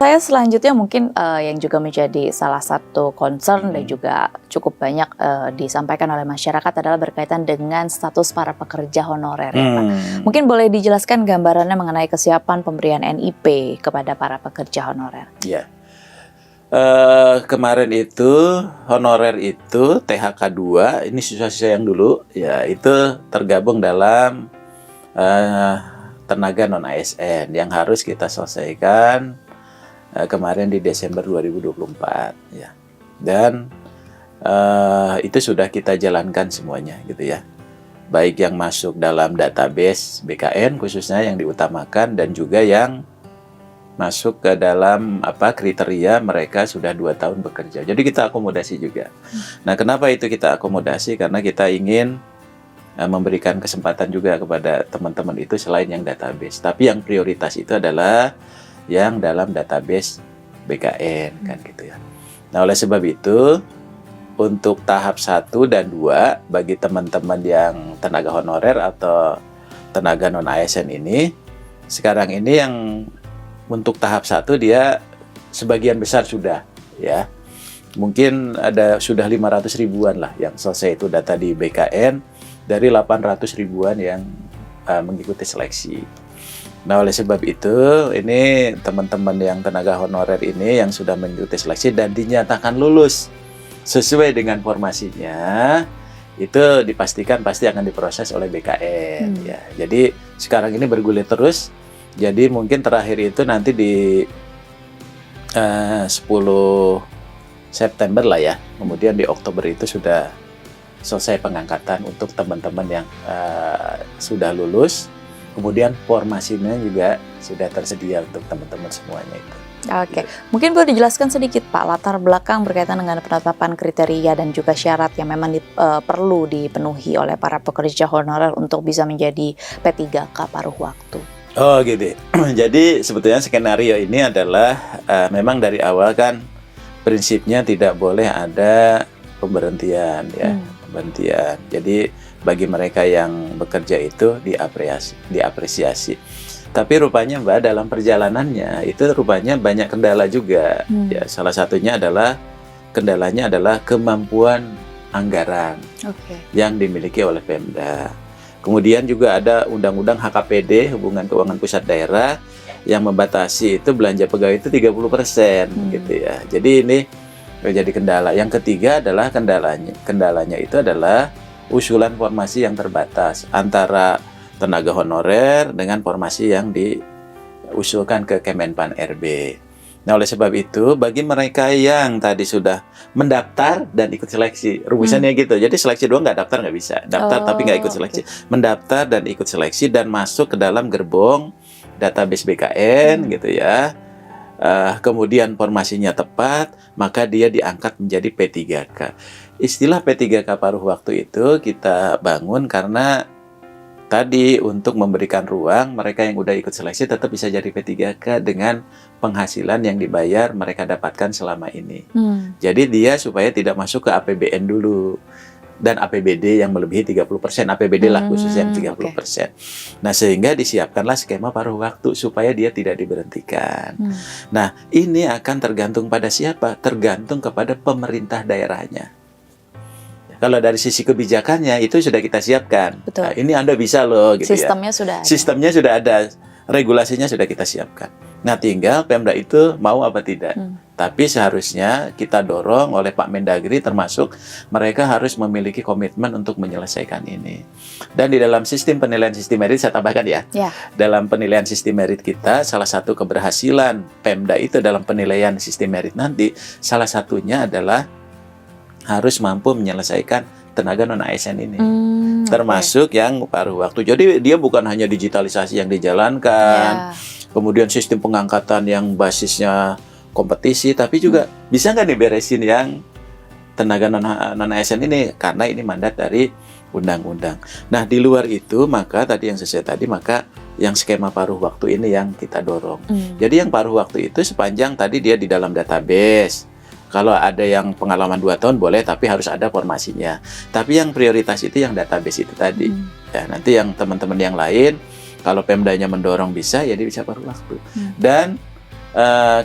Saya selanjutnya mungkin yang juga menjadi salah satu concern dan juga cukup banyak disampaikan oleh masyarakat adalah berkaitan dengan status para pekerja honorer ya Pak. Mungkin boleh dijelaskan gambarannya mengenai kesiapan pemberian NIP kepada para pekerja honorer. Ya. Kemarin itu honorer itu THK 2, ini siswa-siswa yang dulu ya itu tergabung dalam tenaga non ASN yang harus kita selesaikan kemarin di Desember 2024 ya. Dan itu sudah kita jalankan semuanya gitu ya. Baik yang masuk dalam database BKN khususnya yang diutamakan dan juga yang masuk ke dalam kriteria mereka sudah 2 tahun bekerja. Jadi kita akomodasi juga. Nah, kenapa itu kita akomodasi? Karena kita ingin memberikan kesempatan juga kepada teman-teman itu selain yang database. Tapi yang prioritas itu adalah yang dalam database BKN kan gitu ya. Nah, oleh sebab itu untuk tahap 1 dan 2 bagi teman-teman yang tenaga honorer atau tenaga non ASN ini sekarang ini yang untuk tahap 1 dia sebagian besar sudah ya. Mungkin ada sudah 500 ribuan lah yang selesai itu data di BKN dari 800 ribuan yang mengikuti seleksi. Nah, oleh sebab itu, ini teman-teman yang tenaga honorer ini yang sudah mengikuti seleksi dan dinyatakan lulus sesuai dengan formasinya, itu dipastikan pasti akan diproses oleh BKN. Ya. Jadi sekarang ini bergulir terus. Jadi mungkin terakhir itu nanti di 10 September lah ya. Kemudian di Oktober itu sudah selesai pengangkatan untuk teman-teman yang sudah lulus. Kemudian formasinya juga sudah tersedia untuk teman-teman semuanya itu. Oke, mungkin boleh dijelaskan sedikit Pak latar belakang berkaitan dengan penetapan kriteria dan juga syarat yang memang perlu dipenuhi oleh para pekerja honorer untuk bisa menjadi P3K paruh waktu. Oh gitu. Jadi sebetulnya skenario ini adalah memang dari awal kan prinsipnya tidak boleh ada pemberhentian ya, pemberhentian. Jadi bagi mereka yang bekerja itu diapresiasi. Tapi rupanya Mbak dalam perjalanannya itu rupanya banyak kendala juga. Ya, salah satunya adalah kendalanya adalah kemampuan anggaran yang dimiliki oleh Pemda. Kemudian juga ada undang-undang HKPD, Hubungan Keuangan Pusat Daerah, yang membatasi itu belanja pegawai itu 30% gitu ya. Jadi ini menjadi kendala. Yang ketiga adalah kendalanya itu adalah usulan formasi yang terbatas antara tenaga honorer dengan formasi yang diusulkan ke Kemenpan RB. Nah, oleh sebab itu, bagi mereka yang tadi sudah mendaftar dan ikut seleksi, rumusannya gitu. Jadi seleksi doang nggak daftar nggak bisa. Daftar tapi nggak ikut seleksi. Mendaftar dan ikut seleksi dan masuk ke dalam gerbong database BKN gitu ya. Kemudian formasinya tepat, maka dia diangkat menjadi P3K. Istilah P3K paruh waktu itu kita bangun karena tadi untuk memberikan ruang mereka yang udah ikut seleksi tetap bisa jadi P3K dengan penghasilan yang dibayar mereka dapatkan selama ini. Jadi dia supaya tidak masuk ke APBN dulu dan APBD yang melebihi 30%, APBD lah khususnya yang 30%. Nah, sehingga disiapkanlah skema paruh waktu supaya dia tidak diberhentikan. Nah, ini akan tergantung pada siapa? Tergantung kepada pemerintah daerahnya. Kalau dari sisi kebijakannya itu sudah kita siapkan. Betul. Nah, ini Anda bisa loh gitu Sistemnya ya. sudah ada. Sistemnya sudah ada, regulasinya sudah kita siapkan. Nah, tinggal Pemda itu mau apa tidak. Tapi seharusnya kita dorong oleh Pak Mendagri termasuk mereka harus memiliki komitmen untuk menyelesaikan ini. Dan di dalam sistem penilaian sistem merit saya tambahkan ya. Dalam penilaian sistem merit kita salah satu keberhasilan Pemda itu dalam penilaian sistem merit nanti salah satunya adalah harus mampu menyelesaikan tenaga non ASN ini, termasuk yang paruh waktu. Jadi dia bukan hanya digitalisasi yang dijalankan, kemudian sistem pengangkatan yang basisnya kompetisi, tapi juga bisa nggak diberesin yang tenaga non ASN ini karena ini mandat dari undang-undang. Nah, di luar itu maka tadi yang saya tadi maka yang skema paruh waktu ini yang kita dorong. Jadi yang paruh waktu itu sepanjang tadi dia di dalam database. Kalau ada yang pengalaman 2 tahun boleh, tapi harus ada formasinya. Tapi yang prioritas itu yang database itu tadi. Ya, nanti yang teman-teman yang lain, kalau Pemdanya mendorong bisa, ya dia bisa paruh waktu. Dan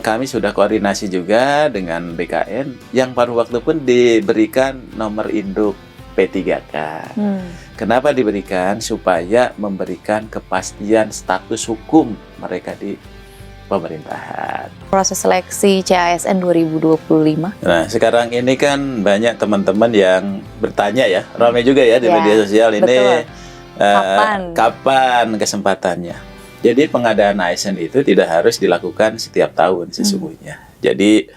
kami sudah koordinasi juga dengan BKN yang pada waktu pun diberikan nomor induk P3K. Kenapa diberikan? Supaya memberikan kepastian status hukum mereka di pemerintahan. Proses seleksi CASN 2025. Nah, sekarang ini kan banyak teman-teman yang bertanya ya, ramai juga ya di Ya, media sosial ini. betul. Kapan kesempatannya? Jadi pengadaan ASN itu tidak harus dilakukan setiap tahun sesungguhnya. Jadi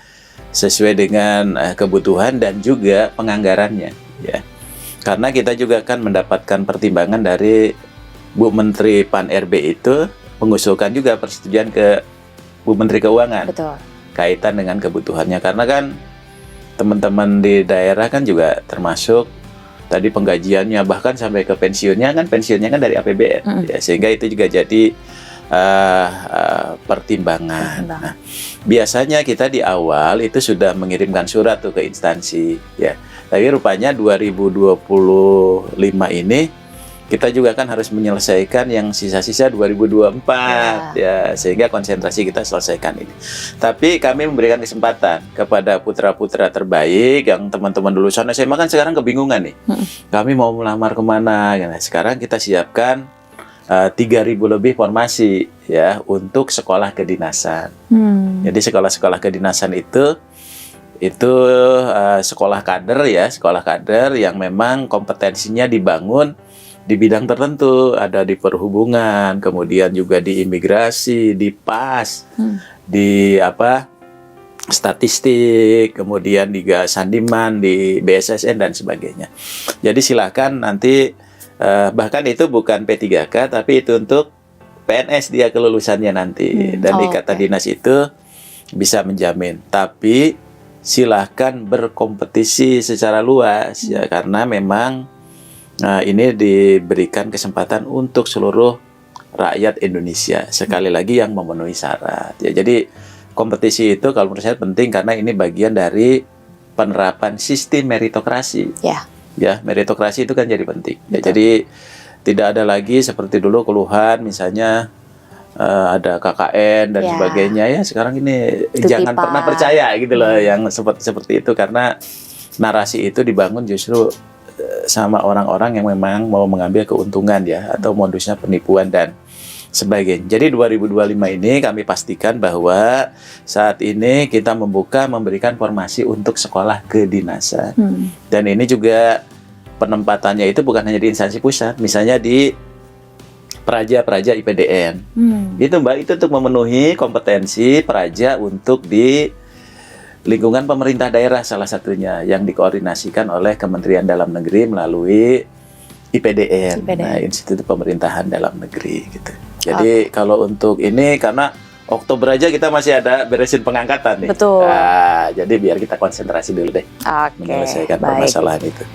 sesuai dengan kebutuhan dan juga penganggarannya, ya. Karena kita juga akan mendapatkan pertimbangan dari Bu Menteri Pan-RB itu mengusulkan juga persetujuan ke Bu Menteri Keuangan. Betul. Kaitan dengan kebutuhannya, karena kan teman-teman di daerah kan juga termasuk tadi penggajiannya bahkan sampai ke pensiunnya kan dari APBN, ya, sehingga itu juga jadi pertimbangan. Nah, biasanya kita di awal itu sudah mengirimkan surat tuh ke instansi, ya. Tapi rupanya 2025 ini kita juga kan harus menyelesaikan yang sisa-sisa 2024, ya, sehingga konsentrasi kita selesaikan ini. Tapi kami memberikan kesempatan kepada putra-putra terbaik yang teman-teman lulusan SMA kan sekarang kebingungan nih. Kami mau melamar kemana? Nah, sekarang kita siapkan 3.000 lebih formasi ya untuk sekolah kedinasan. Jadi sekolah-sekolah kedinasan itu sekolah kader ya, sekolah kader yang memang kompetensinya dibangun di bidang tertentu, ada di perhubungan, kemudian juga di imigrasi, di PAS, di statistik, kemudian di Sandiman, di BSSN dan sebagainya. Jadi silakan nanti bahkan itu bukan P3K tapi itu untuk PNS dia kelulusannya nanti, dan ikatan dinas itu bisa menjamin. Tapi silahkan berkompetisi secara luas ya, karena memang ini diberikan kesempatan untuk seluruh rakyat Indonesia, sekali lagi yang memenuhi syarat ya. Jadi kompetisi itu kalau menurut saya penting karena ini bagian dari penerapan sistem meritokrasi. Ya, meritokrasi itu kan jadi penting. Ya, jadi tidak ada lagi seperti dulu keluhan misalnya ada KKN dan sebagainya ya. Sekarang ini jangan pernah percaya gitu loh yang seperti itu, karena narasi itu dibangun justru sama orang-orang yang memang mau mengambil keuntungan ya, atau modusnya penipuan dan sebagainya. Jadi 2025 ini kami pastikan bahwa saat ini kita memberikan formasi untuk sekolah kedinasan. Dan ini juga penempatannya itu bukan hanya di instansi pusat, misalnya di praja IPDN. Itu Mbak, itu untuk memenuhi kompetensi praja untuk di lingkungan pemerintah daerah salah satunya yang dikoordinasikan oleh Kementerian Dalam Negeri melalui IPDN. Nah, Institut Pemerintahan Dalam Negeri gitu. Jadi kalau untuk ini karena Oktober aja kita masih ada beresin pengangkatan nih. Betul. Nah, jadi biar kita konsentrasi dulu deh menyelesaikan permasalahan itu.